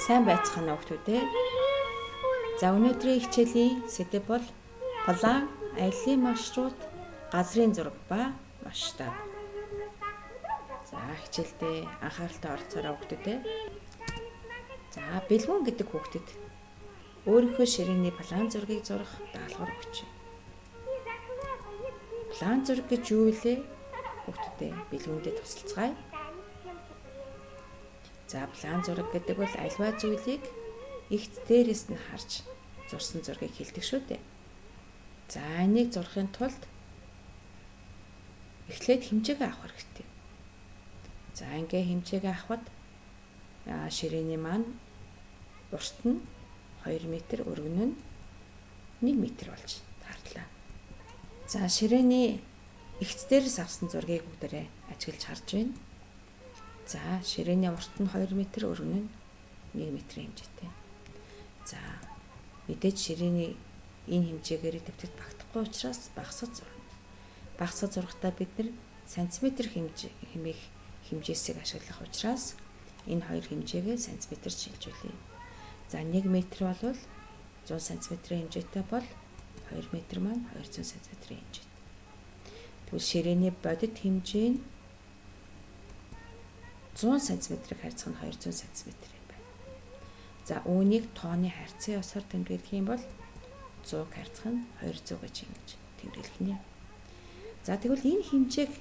Сайн байцгаана уу хүүхдүүдээ. За өнөөдрийн хичээлийн сэдэв бол план, аяллийн маршрут, газрын зураг ба масштаб. За хичээлдээ анхааралтай оролцоорой хүүхдүүдээ. За бэлгүүн гэдэг хүүхдэд өөрийнхөө ширээний план зургийг зурах даалгавар өгч. План зураг гэж юу вэ? Хүүхдүүдээ бэлгүүндээ тусалцгаая. За план зураг гэдэг бол альва зүйлийг игт дээрээс нь харж зурсан зургийг хэлдэг шүү дээ. За энийг зурхын тулд эхлээд хэмжээгээ авах хэрэгтэй. За ингээ хэмжээгээ авахад ширээний маань урт нь 2 м, өргөн нь 1 м болж таарлаа. За ширээний игт дээрээс авсан зургийг бүгдээрээ ажиглаж харж байна. За ширээний урт нь 2 м, өргөн нь 1 м хэмжээтэй. За мэдээж ширээний энэ хэмжээгээр дэвтэрт багтахгүй учраас багасгаж зурна. Багасгаж зурхтаа бид нар сантиметр хэмжээсийг ашиглах учраас энэ хоёр хэмжээгээ сантиметрт шилжүүлье. За 1 м бол 100 см хэмжээтэй бол 2 м маань 200 см хэмжээтэй. Тэгвэл ширээний бодит хэмжээ нь 100 см-ийг харьцах нь 200 см юм байна. За үүнийг тооны харьцан ёсоор тэмдэглэх юм бол 100-г харьцах нь 200 гэж ингэж тэмдэглэх нэ. За тэгвэл энэ хэмжээг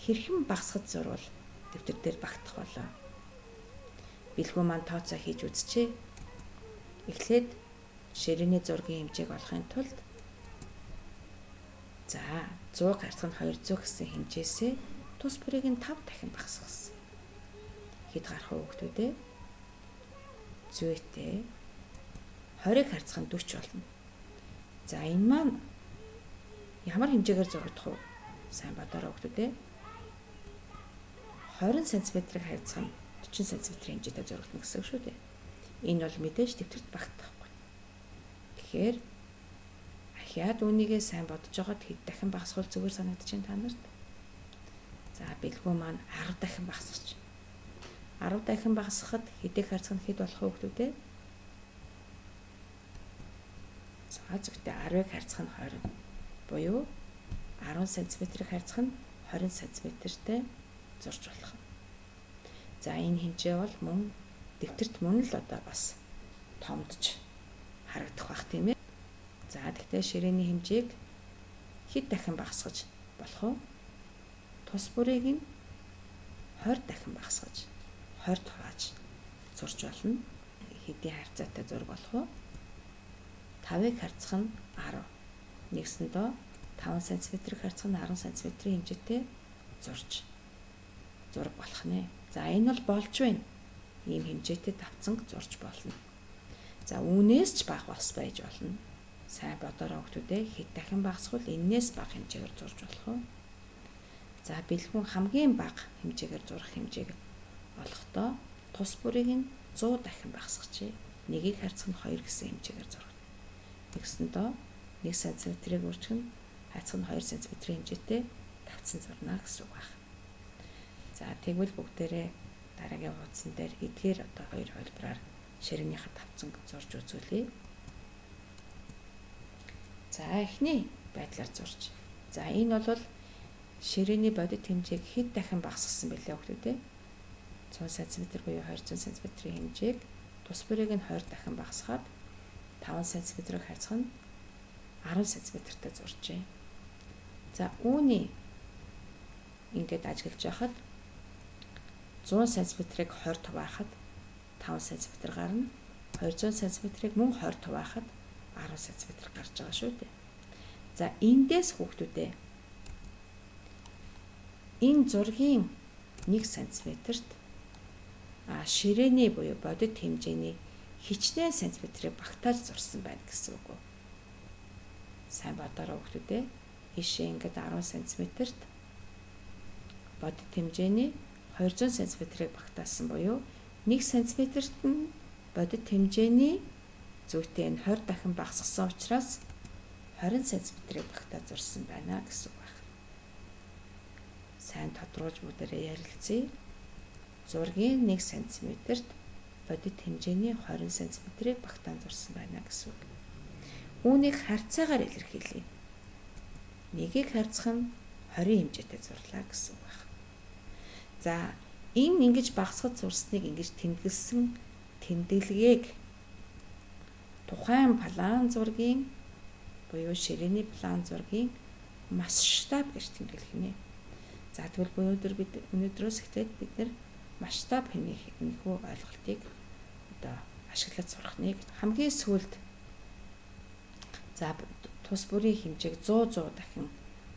хэрхэн багасгаж зурвал дэвтэр дээр багтах болоо. Бэлгүүн маань тооцоо хийж үзчихье. Эхлээд ширээний зургийн хэмжээг олохын тулд за 100-г харьцах нь 200 гэсэн хэмжээсээ тус бүрийг нь 5 дахин багасгасан. Хэд гарах вэ хүүхдүүдээ? Зүйтэй 20-ыг харьцах нь 40 болно. За энэ маань ямар хэмжээгээр зурагдах вэ? Сайн бодоорой хүүхдүүдээ. 20 см-ийг харьцах нь 40 см хэмжээтэй зурагдана гэсэн үг шүү дээ. Энэ бол мэдээж дэвтэрт багтахгүй. Тэгэхээр ахиад үүнийгээ сайн бодож байгаад хэд дахин багасгах зүгээр санагдаж байна та нарт. За бэлгүү маань 10 дахин багасгач. 10 дахин багасгахад хэдийг харьцах нь хэд болох вэ хүүхдүүдээ? За зөвхөн 10-ыг харьцах нь 20. Буюу 10 см-ийг харьцах нь 20 см-тэй зурж болох. За энэ хэмжээ бол мөн дэвтэрт мөн л одоо бас томдож харагдах бах тийм ээ. За тэгтээ ширээний хэмжээг хэд дахин багасгаж болох вэ? Тус бүрийг нь 20 дахин багасгаж 20 хувааж зурж болно. Хэдийн харьцаатай зураг болох вэ? 5-ыг харьцах нь 10. Нэгсэндөө 5 см-ийг харьцах нь 10 см хэмжээтэй зураг болох нэ. За энэ бол болж байна. Ийм хэмжээтэй давцанг зурж болно. За үүнээс ч бага бас байж болно. Сайн бодоорой хүүхдүүдээ хэд дахин багасгавал энээс бага хэмжээгээр зурж болох вэ? За бэлгүүн хамгийн бага хэмжээгээр зурах хэмжээг олохдоо тус бүрийг нь 100 дахин багасгачээ. 1-ийг харьцах нь 2 гэсэн хэмжээгээр зургана. Тэгсэндөө 1 см-ийг үржих нь харьцах нь 2 см хэмжээтэй давцсан зурна гэсэн үг байна. За тэгвэл бүгдээрээ дараагийн хуудсан дээр эдгээр одоо хоёр хөлбраар ширээнийхээ давцанг зурж үзүүлье. За эхний байдлаар зурж. За энэ бол ширээний бодит хэмжээг хэд дахин багасгасан бэлээ хүүхдүүдээ? 100 см буюу 200 см хэмжээг тус бүрийг нь 20 дахин багасгаад 5 см-ийг харьцах нь 10 см-тэй зуржээ. За үүний ингээд ажиглаж байхад 100 см-ийг 20 хуваахад 5 см гарна. 200 см-ийг мөн 20 хуваахад 10 см гарч байгаа шүү дээ. За эндээс хүүхдүүдээ энэ зургийн 1 см-т ширээний буюу бодит хэмжээний хичнээн сантиметрийг багтааж зурсан байна гэсэн үг. Сайн бодоорой хүүхдүүдээ. Ийшээ ингээд 10 см-т бодит хэмжээний 200 см-ийг багтаасан буюу 1 см-т нь бодит хэмжээний зүйтэй нь 20 дахин багасгасан учраас 20 см-ийг багтааж зурсан байна гэсэн үг байна. Сайн тодруулж бүгдээрээ ярилцъя. зургийн 1 см-т бодит хэмжээний 20 см-ийг багтаан зурсан байна гэсэн үг. Үүнийг харьцаагаар илэрхийлье. Нэгийг харьцах нь 20 хэмжээтэй зурлаа гэсэн үг байна. За энэ ингэж багасгаж зурсныг ингэж тэмдэглэсэн тэмдэглэгийг тухайн план зургийн буюу ширээний план зургийн масштаб гэж тэмдэглэх нэ. За тэгвэл өнөөдрөөс эхлээд бид нэр масштаб хэмээх энэхүү ойлголтыг одоо ашиглаж сурах нэг. Хамгийн сүүлд за тус бүрийн хэмжээг 100 дахин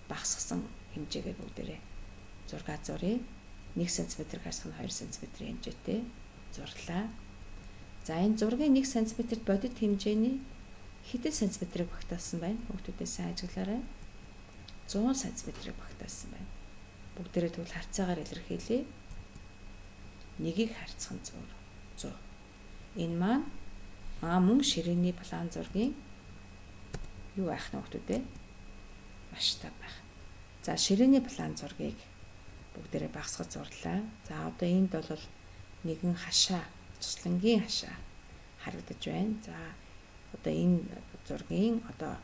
багасгасан хэмжээгээ бүгдээрээ зураг зуръя. 1 см гарсах нь 2 см хэмжээтэй зурлаа. За энэ зургийн 1 см-т бодит хэмжээний хэдэн сантиметрийг багтаасан байна? Хүүхдүүдээ сайн ажиглаарай. 100 см-ийг багтаасан байна. Бүгдээрээ тэгвэл харьцаагаар илэрхийлье. Нэгийг харьцах нь 100. Энэ маань мөн ширээний план зургийн юу байх нь хүүхдүүдээ? Масштаб байх. За ширээний план зургийг бүгдээрээ багасгаж зурлаа. За одоо энд бол нэгэн хашаа, цуслангийн хашаа харагдаж байна. За одоо энэ зургийн одоо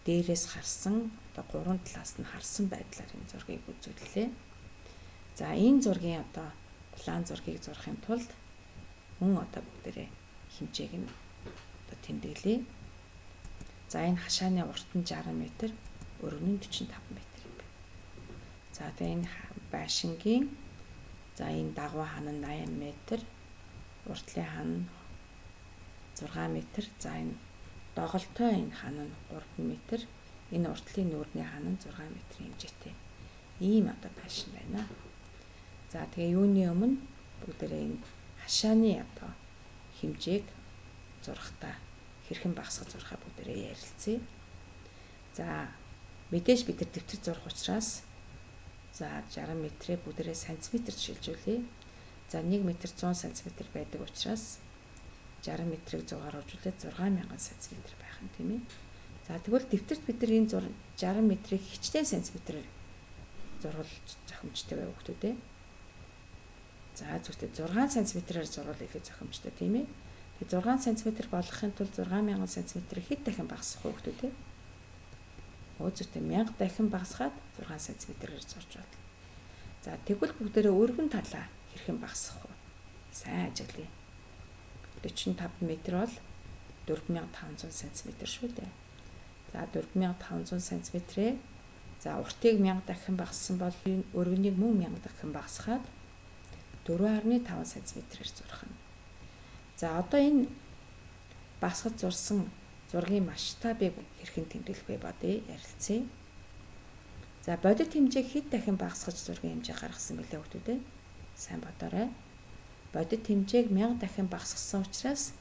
дээрээс харсан одоо гурван талаас нь харсан байдлаар энэ зургийг үзүүллээ. За энэ зургийн одоо план зургийг зурхын тулд мөн одоо бүгдээрээ хэмжээг нь одоо тэмдэглэе. За энэ хашааны урт нь 60 м, өргөн нь 45 м юм байна. За тэгээ энэ байшингийн за энэ дагуу хан нь 80 м, уртлын хан нь 6 м. За энэ доголтой энэ хан нь 3 м. Энэ уртлын нүүрний хан нь 6 м хэмжээтэй. Ийм одоо байшин байна. За тэгээ юуны өмнө бүгдээрээ энэ хашааны одоо хэмжээг зурхтаа хэрхэн багасгах зурхаа бүгдээрээ ярилцъя. За мэдээж бид нар дэвтэр зурх учраас за 60 м-ийг бүгдээрээ сантиметрт шилжүүлье. За 1 м 100 см байдаг учраас 60 м-ийг 100-аар хожуулаад 6000 см байх юм тийм ээ. За тэгвэл дэвтэрт бид нар энэ 60 м-ийг хичнээн сантиметрээр зурвал зохимжтой байв хүүхдүүд ээ. За зөвхөн 6 см-аар зурвал илүү зохимжтой тийм ээ. Тэгээ 6 см болгохын тулд 6000 см хэд дахин багасгах вэ хүүхдүүд ээ? Зөвхөн 1000 дахин багасгаад 6 см-ээр зурж байна. За тэгвэл бүгдээрээ өргөн талаа хэрхэн багасгах вэ? Сайн ажиглая. 45 м бол 4500 см шүү дээ. За 4500 см-ээ за уртыг 1000 дахин багассан бол өргөнийг мөн 1000 дахин багасгаад 4.5 см-ээр зурах нь. За одоо энэ багасгаж зурсан зургийн масштабыг хэрхэн тэмдэглэх вэ бодъё, ярилцъя. За бодит хэмжээг хэд дахин багасгаж зургийн хэмжээ гаргасан бэлээ хүүхдүүд ээ? Сайн бодоорой. Бодит хэмжээг 1000 дахин багасгасан учраас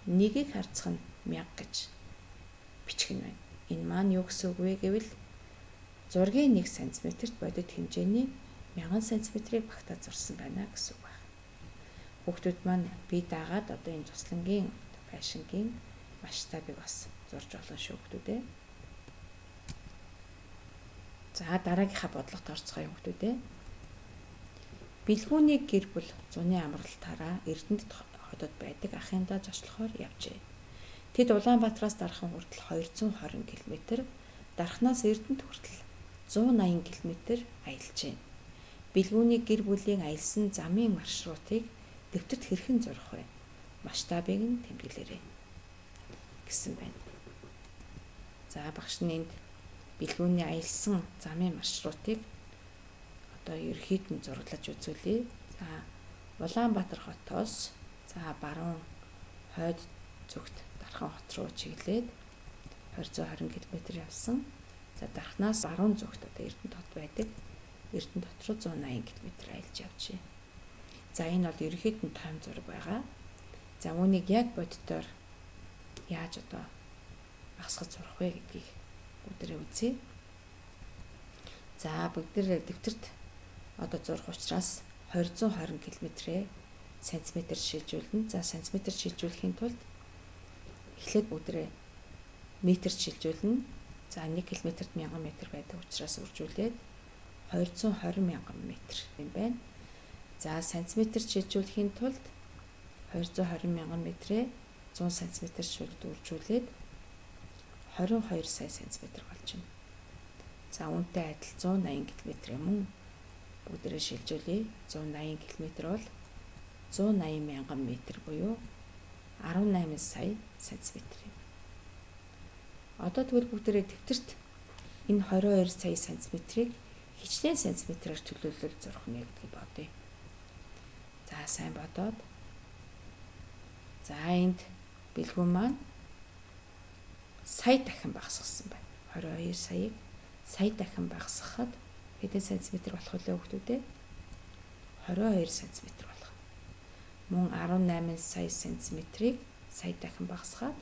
нэгийг харьцах нь 1000 гэж бичих нь байна. Энэ маань юу гэсэн үг вэ гэвэл зургийн 1 см-т бодит хэмжээний 1000 см-ийг багтааж зурсан байна гэсэн үг байна. Хүүхдүүд маань бие даагаад одоо энэ туслангийн байшингийн масштабыг бас зурж болно шүү хүүхдүүд ээ. За дараагийнхаа бодлогот орцгоё хүүхдүүд ээ. Бэлгүүний гэр бүл зуны амралтаараа Эрдэнэт хотод байдаг ахындаа зочлохоор явжээ. Тэд Улаанбаатараас Дархан хүртэл 220 км, Дарханаас Эрдэнэт хүртэл 180 км аялжээ. Бэлгүүний гэр бүлийн аялсан замын маршрутыг дэвтэрт хэрхэн зурах вэ? Масштабыг нь тэмдэглээрэй гэсэн байна. За багш нь энд бэлгүүний аялсан замын маршрутыг одоо ерөнхийд нь зураглаж үзүүлье. За Улаанбаатар хотоос за баруун хойд зүгт Дархан хот руу чиглээд 220 км явсан. За Дарханаас баруун зүгт одоо Эрдэнэт хот байдаг. Эрдэнэт хот руу 180 км аялж явжээ. За энэ бол ерөнхийд нь тайм зураг байгаа. За үүнийг яг боддоор яаж одоо багасгаж зурах вэ гэдгийг бүгдээрээ үзье. За бүгдээрээ дэвтэрт одоо зурх учраас 220 км-ээ сантиметр шилжүүлнэ. За сантиметр шилжүүлэхийн тулд эхлээд бүгдээрээ метр шилжүүлнэ. За 1 км-т 1000 м байдаг учраас үржүүлээд 220 мянган метр юм байна. За сантиметр шилжүүлэхийн тулд 220 мянган метрээ 100 см шилжүүлээд 22 сая сантиметр болж байна. За үүнтэй адил 180 км юм. Бүгдээрээ шилжүүлээ. 180 км бол 180 мянган метр буюу 18 сая сантиметр юм. Одоо тэгвэл бүгдээрээ төвтөрт энэ 22 сая сантиметрийг хичнээн сантиметрээр төлөвлөл зурх нэ гэдгийг бодъё. За сайн бодоод. За энд бэлгүү маань сая дахин багасгасан байна. 22 саяыг сая дахин багасгахад хэдэн сантиметр болох вэ хүүхдүүд ээ? 22 сантиметр болох. Мөн 18 сая сантиметрийг сая дахин багасгаад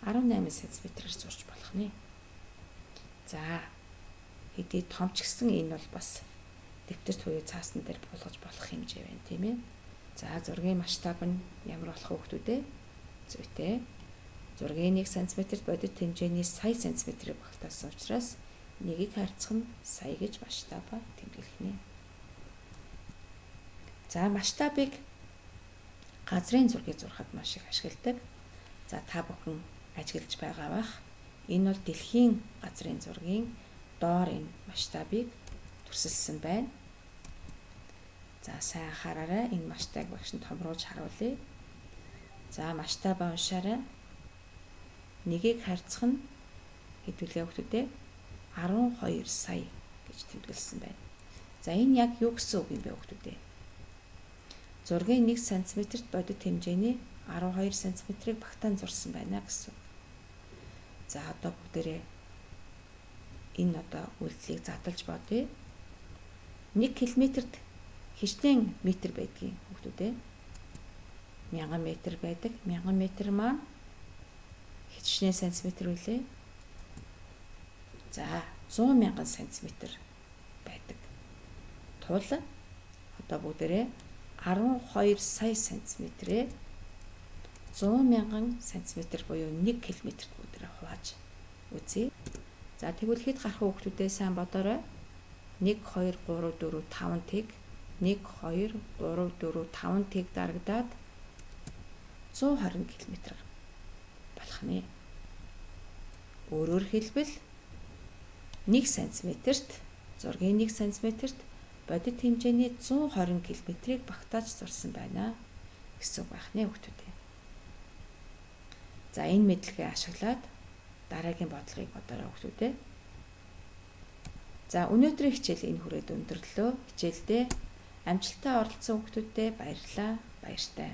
18 сантиметрээр зурж болох нэ. За хэдий том ч гэсэн энэ бол бас дэвтэрт буюу цаасан дээр буулгаж болох хэмжээ байна тийм ээ. За зургийн масштаб нь ямар болох вэ хүүхдүүд ээ? Зүйтэй. Зургийн 1 см-т бодит хэмжээний сая сантиметрийг багтаасан учраас нэгийг харьцах нь сая гэж масштабаа тэмдэглэх нэ. За масштабыг газрын зургийг зурхад маш их ашигладаг. За та бүхэн ажиглаж байгаа бах. Энэ бол дэлхийн газрын зургийн доор энэ масштабыг төрсөлсөн байна. За сайн анхаараарай. Энэ масштабыг багш нь томруулж харуулъя. За масштабаа уншаарай. Нэгийг харьцах нь хэдүүлээ хүүхдүүдээ 12 сая гэж тэмдэглэсэн байна. За энэ яг юу гэсэн үг юм бэ хүүхдүүдээ? Зургийн 1 см-т бодит хэмжээний 12 см-ийг багтаан зурсан байна гэсэн үг. За одоо бүгдээрээ энэ одоо үйлдэлийг задлаж бодъё. 1 км-т хичнээн метр байдгийг хүүхдүүдээ. 1000 метр байдаг. 1000 метр маань хичнээн сантиметр үлээ. За 100 мянган сантиметр байдаг. Тул одоо бүгдээрээ 12 сая сантиметрээ 100 мянган сантиметр буюу 1 км-т бүгдээрээ хувааж үзье. За тэгвэл хэд гарах хүүхдүүдээ сайн бодоорой. 1 2 3 4 5 тэг 1 2 3 4 5 тэг дарагдаад 120 км болох нэ. Өөрөөр хэлбэл 1 см-т зургийн 1 см-т бодит хэмжээний 120 км-ийг багтааж зурсан байна гэсэн үг байх нэ хүүхдүүдээ. За энэ мэдлэгээ ашиглаад дараагийн бодлогыг бодоорой хүүхдүүдээ. За өнөөдрийн хичээл энэ хүрээд өндөрлөө. Хичээлдээ амжилттай оролцсон хүүхдүүдтэй баярлалаа. Баяртай.